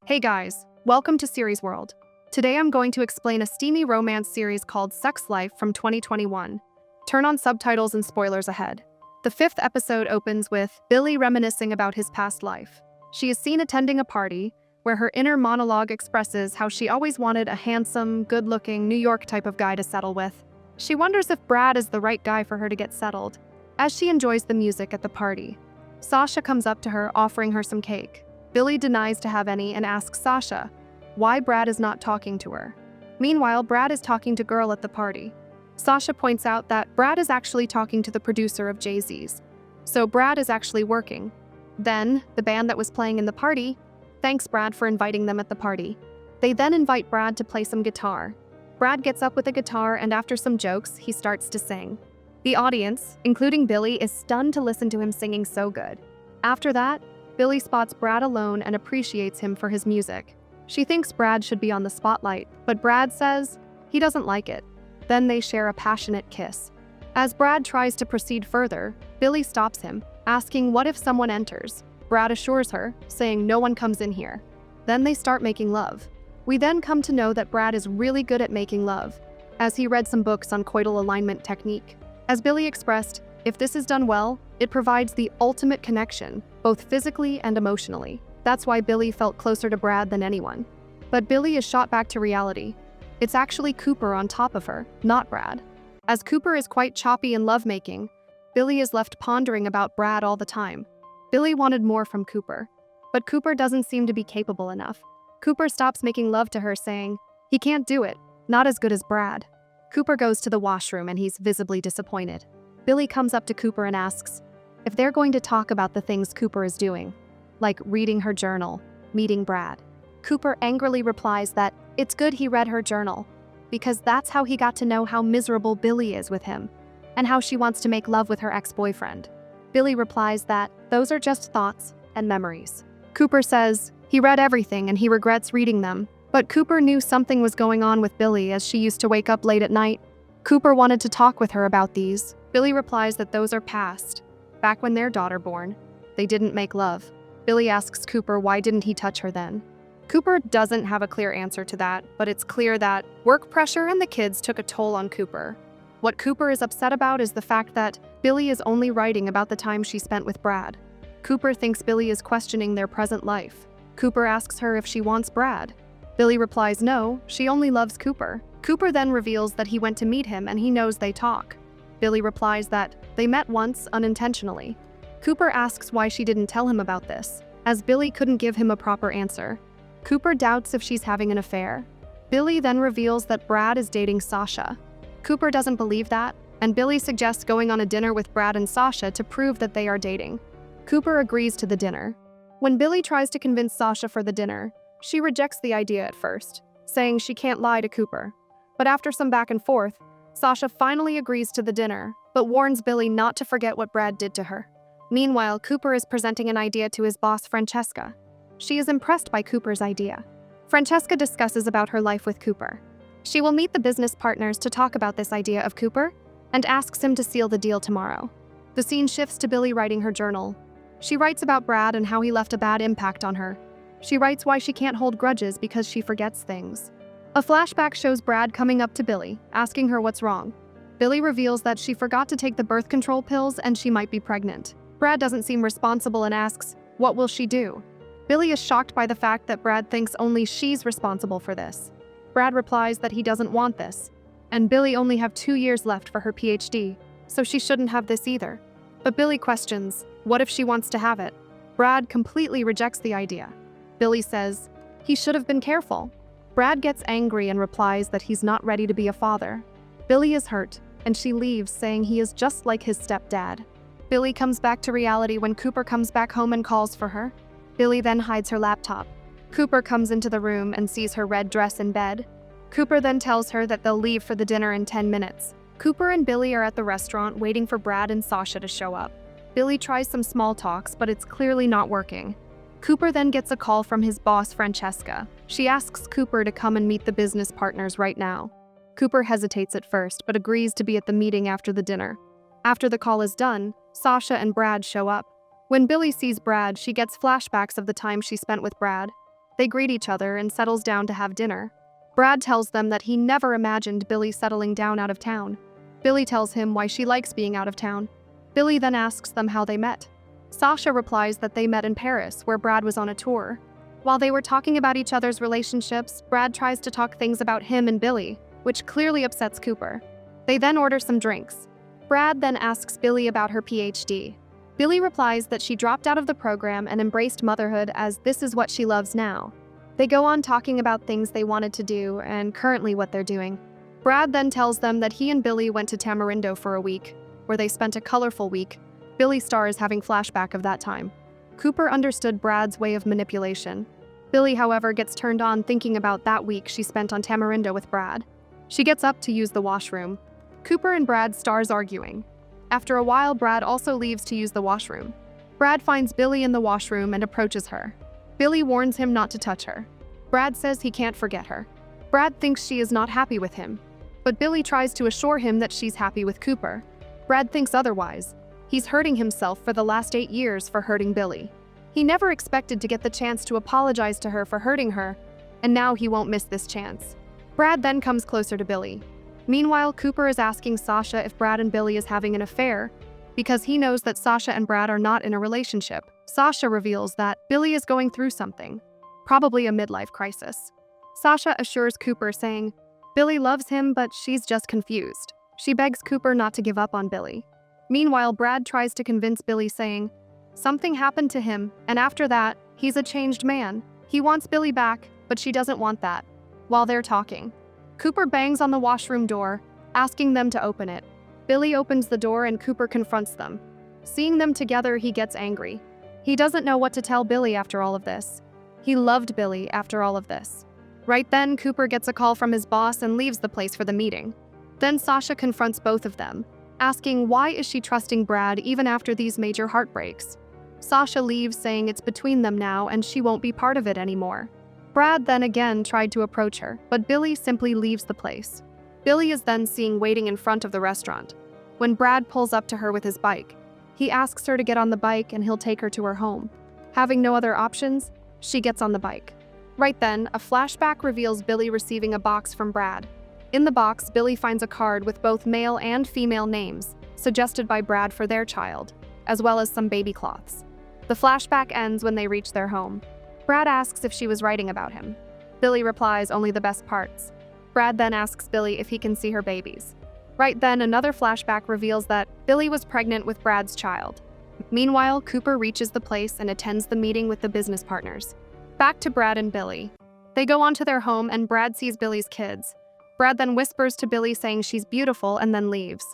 Hey guys, welcome to Series World. Today I'm going to explain a steamy romance series called Sex Life from 2021. Turn on subtitles and spoilers ahead. The fifth episode opens with Billie reminiscing about his past life. She is seen attending a party where her inner monologue expresses how she always wanted a handsome, good-looking New York type of guy to settle with. She wonders if Brad is the right guy for her to get settled. As she enjoys the music at the party, Sasha comes up to her offering her some cake. Billie denies to have any and asks Sasha why Brad is not talking to her. Meanwhile, Brad is talking to girl at the party. Sasha points out that Brad is actually talking to the producer of Jay-Z's. So Brad is actually working. Then, the band that was playing in the party thanks Brad for inviting them at the party. They then invite Brad to play some guitar. Brad gets up with a guitar and after some jokes, he starts to sing. The audience, including Billie, is stunned to listen to him singing so good. After that, Billie spots Brad alone and appreciates him for his music. She thinks Brad should be on the spotlight, but Brad says he doesn't like it. Then they share a passionate kiss. As Brad tries to proceed further, Billie stops him, asking what if someone enters. Brad assures her, saying no one comes in here. Then they start making love. We then come to know that Brad is really good at making love, as he read some books on coital alignment technique. As Billie expressed, if this is done well, it provides the ultimate connection, both physically and emotionally. That's why Billie felt closer to Brad than anyone. But Billie is shot back to reality. It's actually Cooper on top of her, not Brad. As Cooper is quite choppy in lovemaking, Billie is left pondering about Brad all the time. Billie wanted more from Cooper, but Cooper doesn't seem to be capable enough. Cooper stops making love to her, saying, he can't do it, not as good as Brad. Cooper goes to the washroom and he's visibly disappointed. Billie comes up to Cooper and asks if they're going to talk about the things Cooper is doing, like reading her journal, meeting Brad. Cooper angrily replies that it's good he read her journal, because that's how he got to know how miserable Billie is with him, and how she wants to make love with her ex-boyfriend. Billie replies that those are just thoughts and memories. Cooper says he read everything and he regrets reading them, but Cooper knew something was going on with Billie as she used to wake up late at night. Cooper wanted to talk with her about these. Billie replies that those are past. Back when their daughter born, they didn't make love. Billie asks Cooper why didn't he touch her then. Cooper doesn't have a clear answer to that, but it's clear that work pressure and the kids took a toll on Cooper. What Cooper is upset about is the fact that Billie is only writing about the time she spent with Brad. Cooper thinks Billie is questioning their present life. Cooper asks her if she wants Brad. Billie replies no, she only loves Cooper. Cooper then reveals that he went to meet him and he knows they talk. Billie replies that they met once unintentionally. Cooper asks why she didn't tell him about this, as Billie couldn't give him a proper answer. Cooper doubts if she's having an affair. Billie then reveals that Brad is dating Sasha. Cooper doesn't believe that, and Billie suggests going on a dinner with Brad and Sasha to prove that they are dating. Cooper agrees to the dinner. When Billie tries to convince Sasha for the dinner, she rejects the idea at first, saying she can't lie to Cooper. But after some back and forth, Sasha finally agrees to the dinner, but warns Billie not to forget what Brad did to her. Meanwhile, Cooper is presenting an idea to his boss, Francesca. She is impressed by Cooper's idea. Francesca discusses about her life with Cooper. She will meet the business partners to talk about this idea of Cooper and asks him to seal the deal tomorrow. The scene shifts to Billie writing her journal. She writes about Brad and how he left a bad impact on her. She writes why she can't hold grudges because she forgets things. A flashback shows Brad coming up to Billie, asking her what's wrong. Billie reveals that she forgot to take the birth control pills and she might be pregnant. Brad doesn't seem responsible and asks, what will she do? Billie is shocked by the fact that Brad thinks only she's responsible for this. Brad replies that he doesn't want this, and Billie only have 2 years left for her PhD, so she shouldn't have this either. But Billie questions, what if she wants to have it? Brad completely rejects the idea. Billie says, he should have been careful. Brad gets angry and replies that he's not ready to be a father. Billie is hurt, and she leaves saying he is just like his stepdad. Billie comes back to reality when Cooper comes back home and calls for her. Billie then hides her laptop. Cooper comes into the room and sees her red dress in bed. Cooper then tells her that they'll leave for the dinner in 10 minutes. Cooper and Billie are at the restaurant waiting for Brad and Sasha to show up. Billie tries some small talks, but it's clearly not working. Cooper then gets a call from his boss, Francesca. She asks Cooper to come and meet the business partners right now. Cooper hesitates at first, but agrees to be at the meeting after the dinner. After the call is done, Sasha and Brad show up. When Billie sees Brad, she gets flashbacks of the time she spent with Brad. They greet each other and settles down to have dinner. Brad tells them that he never imagined Billie settling down out of town. Billie tells him why she likes being out of town. Billie then asks them how they met. Sasha replies that they met in Paris, where Brad was on a tour. While they were talking about each other's relationships, Brad tries to talk things about him and Billie, which clearly upsets Cooper. They then order some drinks. Brad then asks Billie about her PhD. Billie replies that she dropped out of the program and embraced motherhood as this is what she loves now. They go on talking about things they wanted to do and currently what they're doing. Brad then tells them that he and Billie went to Tamarindo for a week, where they spent a colorful week. Billie stars having flashback of that time. Cooper understood Brad's way of manipulation. Billie, however, gets turned on thinking about that week she spent on Tamarindo with Brad. She gets up to use the washroom. Cooper and Brad stars arguing. After a while, Brad also leaves to use the washroom. Brad finds Billie in the washroom and approaches her. Billie warns him not to touch her. Brad says he can't forget her. Brad thinks she is not happy with him, but Billie tries to assure him that she's happy with Cooper. Brad thinks otherwise. He's hurting himself for the last 8 years for hurting Billie. He never expected to get the chance to apologize to her for hurting her, and now he won't miss this chance. Brad then comes closer to Billie. Meanwhile, Cooper is asking Sasha if Brad and Billie is having an affair, because he knows that Sasha and Brad are not in a relationship. Sasha reveals that Billie is going through something, probably a midlife crisis. Sasha assures Cooper, saying, Billie loves him, but she's just confused. She begs Cooper not to give up on Billie. Meanwhile, Brad tries to convince Billie, saying, something happened to him, and after that, he's a changed man. He wants Billie back, but she doesn't want that. While they're talking, Cooper bangs on the washroom door, asking them to open it. Billie opens the door and Cooper confronts them. Seeing them together, he gets angry. He doesn't know what to tell Billie after all of this. He loved Billie after all of this. Right then, Cooper gets a call from his boss and leaves the place for the meeting. Then Sasha confronts both of them, asking why is she trusting Brad even after these major heartbreaks. Sasha leaves, saying it's between them now and she won't be part of it anymore. Brad then again tried to approach her, but Billie simply leaves the place. Billie is then seen waiting in front of the restaurant. When Brad pulls up to her with his bike, he asks her to get on the bike and he'll take her to her home. Having no other options, she gets on the bike. Right then, a flashback reveals Billie receiving a box from Brad. In the box, Billie finds a card with both male and female names, suggested by Brad for their child, as well as some baby cloths. The flashback ends when they reach their home. Brad asks if she was writing about him. Billie replies only the best parts. Brad then asks Billie if he can see her babies. Right then, another flashback reveals that Billie was pregnant with Brad's child. Meanwhile, Cooper reaches the place and attends the meeting with the business partners. Back to Brad and Billie. They go on to their home and Brad sees Billie's kids. Brad then whispers to Billie saying she's beautiful and then leaves.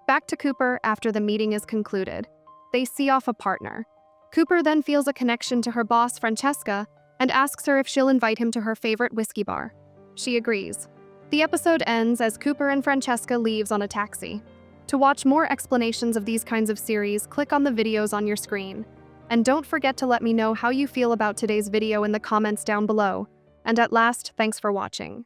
Back to Cooper after the meeting is concluded. They see off a partner. Cooper then feels a connection to her boss, Francesca, and asks her if she'll invite him to her favorite whiskey bar. She agrees. The episode ends as Cooper and Francesca leaves on a taxi. To watch more explanations of these kinds of series, click on the videos on your screen. And don't forget to let me know how you feel about today's video in the comments down below. And at last, thanks for watching.